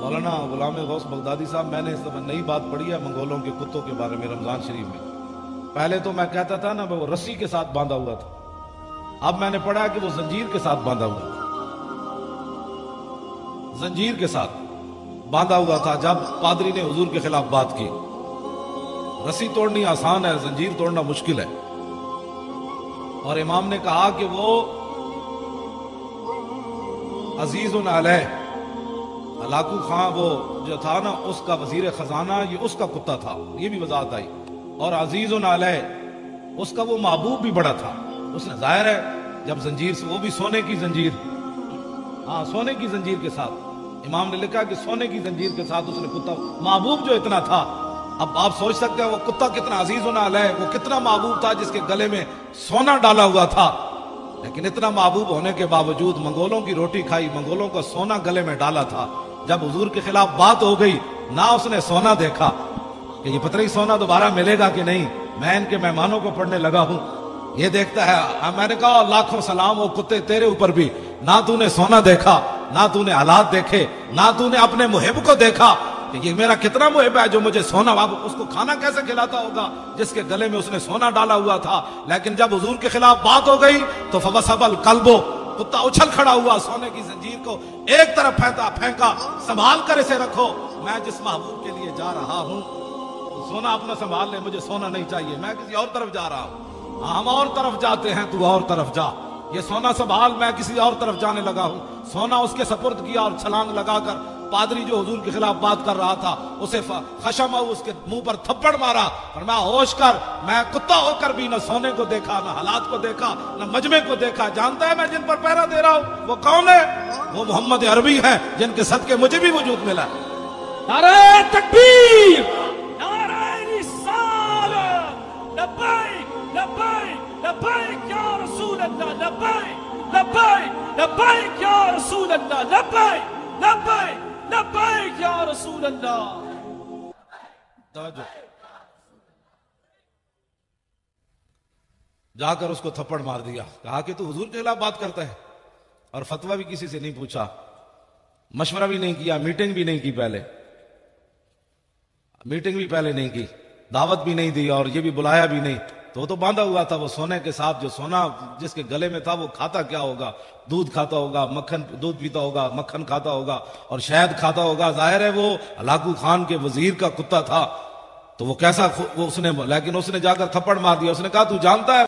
مولانا غلام غوث بغدادی صاحب، میں نے اس دفعہ نئی بات پڑھی ہے منگولوں کے کتوں کے بارے میں رمضان شریف میں۔ پہلے تو میں کہتا تھا نا وہ رسی کے ساتھ باندھا ہوا تھا، اب میں نے پڑھا کہ وہ زنجیر کے ساتھ باندھا ہوا تھا، زنجیر کے ساتھ باندھا ہوا تھا جب پادری نے حضور کے خلاف بات کی۔ رسی توڑنی آسان ہے، زنجیر توڑنا مشکل ہے۔ اور امام نے کہا کہ وہ عزیز علیہ، ہلاکو خان وہ جو تھا نا اس کا وزیر خزانہ، یہ اس کا کتا تھا، یہ بھی وضاحت آئی۔ اور عزیز علیہ اس کا وہ محبوب بھی بڑا تھا۔ اس نے ظاہر ہے جب زنجیر سے، وہ بھی سونے کی زنجیر، ہاں سونے کی زنجیر کے ساتھ، امام نے لکھا کہ سونے کی زنجیر کے ساتھ اس نے کتا، محبوب جو اتنا تھا، اب آپ سوچ سکتے ہیں وہ کتا کتنا عزیز علیہ، وہ کتنا محبوب تھا جس کے گلے میں سونا ڈالا ہوا تھا۔ لیکن اتنا محبوب ہونے کے باوجود منگولوں کی روٹی کھائی، منگولوں کا سونا گلے میں ڈالا تھا۔ جب حضور کے خلاف بات ہو گئی، نہ اس نے سونا دیکھا کہ یہ پتہ نہیں سونا دوبارہ ملے گا کہ نہیں، میں ان کے مہمانوں کو پڑھنے لگا ہوں، یہ دیکھتا ہے۔ میں نے کہا لاکھوں سلام ہو کتے تیرے اوپر بھی، نہ تو نے سونا دیکھا، نہ تو نے حالات دیکھے، نہ تو نے اپنے محب کو دیکھا کہ یہ میرا کتنا محب ہے جو مجھے سونا، اس کو کھانا کیسے کھلاتا ہوگا جس کے گلے میں اس نے سونا ڈالا ہوا تھا۔ لیکن جب حضور کے خلاف بات ہو گئی تو فوسب القلب، کتا اچھل کھڑا ہوا، سونے کی زنجیر کو ایک طرف پھینکا، سنبھال کر اسے رکھو، میں جس محبوب کے لیے جا رہا ہوں سونا اپنا سنبھال لے، مجھے سونا نہیں چاہیے، میں کسی اور طرف جا رہا ہوں۔ ہم اور طرف جاتے ہیں، تو اور طرف جا، یہ سونا سنبھال، میں کسی اور طرف جانے لگا ہوں۔ سونا اس کے سپرد کیا اور چھلانگ لگا کر پادری جو حضور کے خلاف بات کر رہا تھا اسے خشم اس کے منہ پر تھپڑ مارا، فرمایا ہوش کر، میں کتا ہو کر بھی نہ سونے کو دیکھا، نہ حالات کو دیکھا، نہ مجمع کو دیکھا۔ جانتا ہے میں جن پر پہرا دے رہا ہوں وہ کون ہے؟ وہ محمد عربی ہے جن کے صدقے مجھے بھی وجود ملا۔ نعرہ تکبیر، نعرہ رسالت، لبیک لبیک لبیک یا رسول اللہ، لبیک لبیک لبیک یا رسول اللہ، لبیک لبیک لبیک یا رسول اللہ۔ توجہ، جا کر اس کو تھپڑ مار دیا، کہا کہ تو حضور کے خلاف بات کرتا ہے، اور فتویٰ بھی کسی سے نہیں پوچھا، مشورہ بھی نہیں کیا، میٹنگ بھی نہیں کی، پہلے میٹنگ بھی پہلے نہیں کی، دعوت بھی نہیں دی، اور یہ بھی بلایا بھی نہیں، تو وہ تو باندھا ہوا تھا وہ سونے کے ساتھ، جو سونا جس کے گلے میں تھا وہ کھاتا کیا ہوگا؟ دودھ کھاتا ہوگا، مکھن، دودھ پیتا ہوگا، مکھن کھاتا ہوگا اور شہد کھاتا ہوگا۔ ظاہر ہے وہ ہلاکو خان کے وزیر کا کتا تھا، تو وہ کیسا اس نے، لیکن اس نے جا کر تھپڑ مار دیا۔ اس نے کہا تو جانتا ہے